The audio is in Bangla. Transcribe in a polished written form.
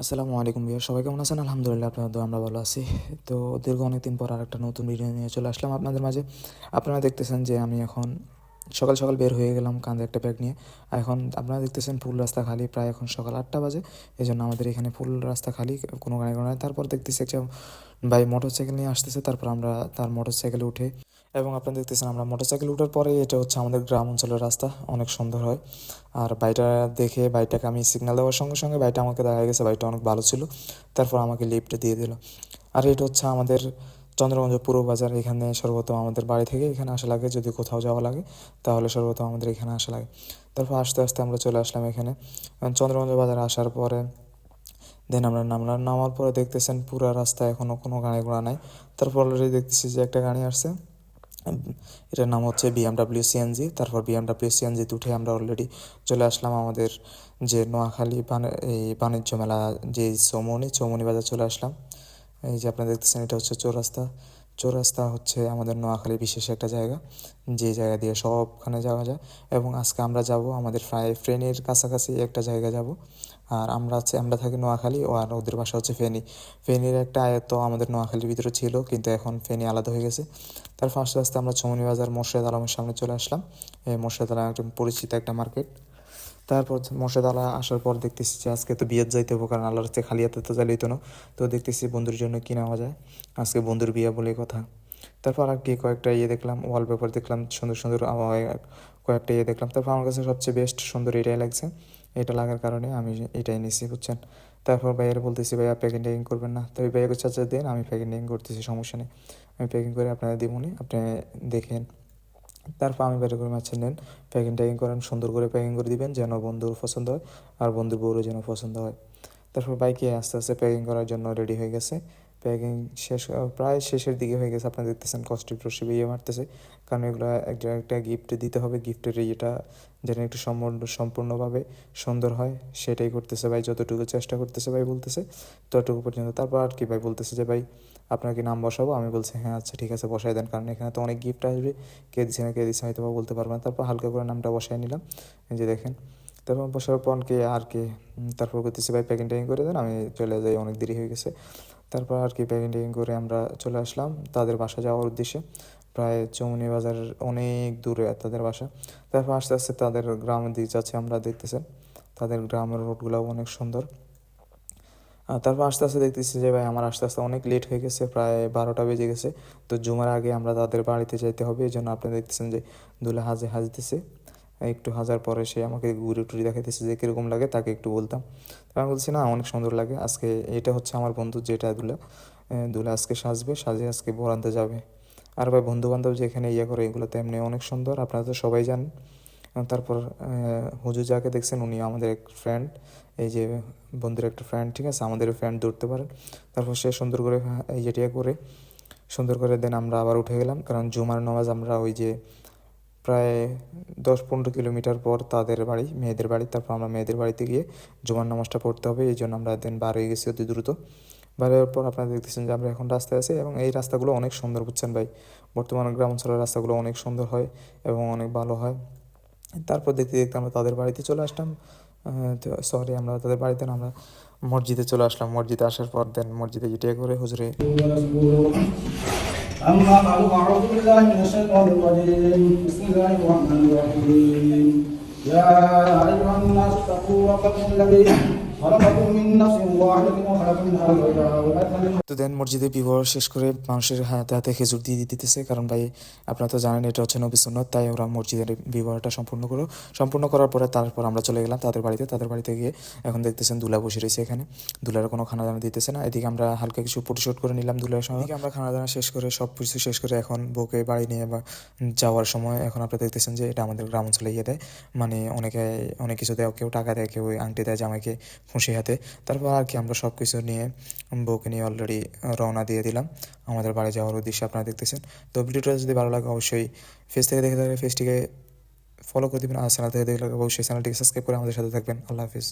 আসসালামু আলাইকুম ভাইয়া, সবাই কেমন আছেন? আলহামদুলিল্লাহ, আপনাদের দোয়ায় আমরা ভালো আছি। তো দীর্ঘ অনেকদিন পর আরেকটা নতুন ভিডিও নিয়ে চলে আসলাম আপনাদের মাঝে। আপনারা দেখতেছেন যে আমি এখন সকাল সকাল বের হয়ে গেলাম কাঁধে একটা ব্যাগ নিয়ে। আর এখন আপনারা দেখতেছেন ফুল রাস্তা খালি, প্রায় এখন সকাল 8টা বাজে। এই জন্য আমাদের এখানে ফুল রাস্তা খালি, কোনো গাড়ি ঘোড়া নাই। তারপর দেখতেছি একটা ভাই মোটরসাইকেল নিয়ে আসতেছে, তারপর আমরা তার মোটরসাইকেলে উঠে, এবং আপনারা দেখতেছেন আমরা মোটরসাইকেল উঠার পরে এটা হচ্ছে আমাদের গ্রাম অঞ্চলের রাস্তা, অনেক সুন্দর হয়। আর বাইটা দেখে বাইটাকে আমি সিগন্যাল দেওয়ার সঙ্গে সঙ্গে বাইটা আমাকে দেখা গেছে বাইটা অনেক ভালো ছিল, তারপর আমাকে লিফট দিয়ে দিল। আর এটা হচ্ছে আমাদের চন্দ্রগঞ্জ পুরো বাজার। এখানে সর্বপ্রথম আমাদের বাড়ি থেকে এখানে আসা লাগে, যদি কোথাও যাওয়া লাগে তাহলে সর্বপ্রথম আমাদের এখানে আসা লাগে। তারপর আস্তে আস্তে আমরা চলে আসলাম এখানে চন্দ্রগঞ্জ বাজারে আসার পরে দেন আমরা নামলাম। নামার পরে দেখতেছেন পুরো রাস্তা এখনও কোনো গাড়ি ঘোড়া নাই। তারপর অলরেডি দেখতেছি যে একটা গাড়ি আসছে, এটার নাম হচ্ছে বিএমডাব্লিউ সিএনজি। তারপর বিএমডাব্লিউ সিএনজিতে উঠে আমরা অলরেডি চলে আসলাম আমাদের যে নোয়াখালী এই বাণিজ্য মেলা, যে চৌমনি বাজার চলে আসলাম। এই যে আপনারা দেখতেছেন এটা হচ্ছে চৌরাস্তা। চৌরাস্তা হচ্ছে আমাদের নোয়াখালী বিশেষ একটা জায়গা, যে জায়গা দিয়ে সবখানে যাওয়া যায়। এবং আজকে আমরা যাব আমাদের প্রায় ফেনীর কাছাকাছি একটা জায়গা যাব। আর আমরা থাকি নোয়াখালী, আর ওদের বাসা হচ্ছে ফেনী। ফেনীর একটা আয়ত্ত আমাদের নোয়াখালীর ভিতরে ছিল, কিন্তু এখন ফেনী আলাদা হয়ে গেছে। তারপর আস্তে আস্তে আমরা চৌমনি বাজার মোর্শেদ আলমের সামনে চলে আসলাম। এই মোর্শেদ আলম একটা পরিচিত একটা মার্কেট। তারপর মোর্শেদ আলা আসার পর দেখতেছি যে আজকে তো বিয়ের যাইতে হবো, কারণ আল্লাহর হচ্ছে খালি হাতে তো যাইতো না। তো দেখতেছি বন্ধুর জন্য কি নেওয়া যায়, আজকে বন্ধুর বিয়ে বলে কথা। তারপর আর কি কয়েকটা দেখলাম, ওয়ালপেপার দেখলাম, সুন্দর সুন্দর কয়েকটা দেখলাম। তারপর আমার কাছে সবচেয়ে বেস্ট সুন্দর এটাই লাগছে। এটা লাগার কারণে আমি এটাই নিছি, বুঝছেন। তারপর ভাইয়ের বলতেছি ভাইয়া প্যাকিং ট্যাকিং করবেন না, তো ওই ভাইয়াকে চার্জার দেন, আমি প্যাকিং ট্যাকিং করতেছি, সমস্যা নেই। আমি প্যাকিং করে আপনারা দিবনি, আপনি দেখেন। তারপর আমি বের করে মাছ নেন, প্যাকিং ট্যাকিং করেন, সুন্দর করে প্যাকিং করে দিবেন যেন বন্ধুর পছন্দ হয়, আর বন্ধুর বউরও যেন পছন্দ হয়। তারপর বাইকে আস্তে আস্তে প্যাকিং করার জন্য রেডি হয়ে গেছে। প্যাকিং শেষ, প্রায় শেষের দিকে হয়ে গেছে। আপনারা দেখতেছেন কষ্টের টষ্টি মারতেছে, কারণ এগুলো একটা একটা গিফট দিতে হবে। গিফটের ইয়েটা যেন একটু সম্পূর্ণভাবে সুন্দর হয়, সেটাই করতেছে ভাই, যতটুকু চেষ্টা করতেছে ভাই বলতেছে ততটুকু পর্যন্ত। তারপর আর কি ভাই বলতেছে যে ভাই আপনার কি নাম বসাবো? আমি বলছি হ্যাঁ আচ্ছা ঠিক আছে বসাই দেন, কারণ এখানে তো অনেক গিফট আসবে, কে দিচ্ছে না কে দিচ্ছে হয়তো বা বলতে পারবো না। তারপর হালকা করে নামটা বসাই নিলাম, এই যে দেখেন। তারপর বসার পর কে আর কি তারপর করতেছি ভাই প্যাকিং ট্যাকিং করে দেন, আমি চলে যাই, অনেক দেরি হয়ে গেছে। তারপর আর কি প্যাকিং ট্যাকিং করে আমরা চলে আসলাম তাদের বাসা যাওয়ার উদ্দেশ্যে। প্রায় চৌমনি বাজার অনেক দূরে তাদের বাসা। তারপর আস্তে আস্তে তাদের গ্রামের দিকে যাচ্ছে, আমরা দেখতেছেন তাদের গ্রামের রোডগুলোও অনেক সুন্দর। তারপর আস্তে আস্তে দেখতেছি যে ভাই আমার আস্তে আস্তে অনেক লেট হয়ে গেছে, প্রায় 12টা বেজে গেছে। তো জুমার আগে আমরা তাদের বাড়িতে যাইতে হবে, এই জন্য আপনি দেখতেছেন যে দুলা হাজতেছে। একটু হাজার পরে সে আমাকে ঘুরে টুরে দেখাইতেছে যে কীরকম লাগে, তাকে একটু বলতাম। তো আমি বলছি না অনেক সুন্দর লাগে। আজকে এটা হচ্ছে আমার বন্ধু, যেটা দুলা দুলা আজকে সাজে আজকে বরান্তে যাবে। আর ভাই বন্ধু বান্ধব যেখানে করে এগুলো তো এমনি অনেক সুন্দর, আপনারা তো সবাই জানেন। তারপর হুজুর যাকে দেখছেন উনি আমাদের এক ফ্রেন্ড, এই যে বন্ধুর একটা ফ্রেন্ড, ঠিক আছে, আমাদের ফ্রেন্ড ধরতে পারেন। তারপর সে সুন্দর করে এই যেটা করে সুন্দর করে দেন আমরা আবার উঠে গেলাম, কারণ জুমার নামাজ আমরা ওই যে প্রায় 10-15 কিলোমিটার পর তাদের বাড়ি, মেয়েদের বাড়ি। তারপর আমরা মেয়েদের বাড়িতে গিয়ে জুমার নামাজটা পড়তে হবে, এই জন্য আমরা দেন বার হয়ে গেছি অতি দ্রুত। বার হওয়ার পর আপনারা দেখতেছেন যে আমরা এখন রাস্তায় আছি, এবং এই রাস্তাগুলো অনেক সুন্দর, বুঝছেন ভাই। বর্তমানে গ্রাম অঞ্চলের রাস্তাগুলো অনেক সুন্দর হয় এবং অনেক ভালো হয়। তারপর দেখতে দেখতে আমরা তাদের বাড়িতে চলে আসলাম। সরি, আমরা তাদের বাড়িতে না, আমরা মসজিদে চলে আসলাম। মসজিদে আসার পর দেন মসজিদে যেটা করে হুজুরে أما بعد فأعوذ بالله من الشيطان الرجيم بسم الله الرحمن الرحيم يا أيها الناس اتقوا ربكم الذي خلقكم من نفس واحدة وخلق منها زوجها وبث منهما তো দেন মসজিদে বিবাহ শেষ করে মানুষের হাতে হাতে খেজুর দিয়ে দিতেছে, কারণ ভাই আপনারা তো জানেন এটা হচ্ছে নবী সুন্নাত। তাই ওরা মসজিদের বিবাহটা সম্পূর্ণ করার পরে তারপর আমরা চলে গেলাম তাদের বাড়িতে। তাদের বাড়িতে গিয়ে এখন দেখতেছেন দুলা বসে রয়েছে এখানে, দুলার কোনো খানা দানা দিতেছে না। এদিকে আমরা হালকা কিছু ফটোশুট করে নিলাম দুলার সঙ্গে। এদিকে আমরা খানা দানা শেষ করে সব কিছু শেষ করে এখন বউকে বাড়ি নিয়ে যাওয়ার সময় এখন আপনারা দেখতেছেন যে এটা আমাদের গ্রাম অঞ্চলে দেয়, মানে অনেক কিছু দেয়, কেউ টাকা দেয়, কেউ আংটি দেয় জামাইকে খুশি হাতে। তারপর আর কি আমরা সব কিছু নিয়ে বউকে নিয়ে অলরেডি রওনা দিয়ে দিলাম আমাদের বাড়ি যাওয়ার উদ্দেশ্যে, আপনারা দেখতেছেন। তো ভিডিওটা যদি ভালো লাগে অবশ্যই ফেস থেকে দেখে থাকলে ফেসটিকে ফলো করে দেবেন, আর চ্যানেল থেকে দেখলে অবশ্যই চ্যানেলটিকে সাবস্ক্রাইব করে আমাদের সাথে থাকবেন। আল্লাহ হাফিজ।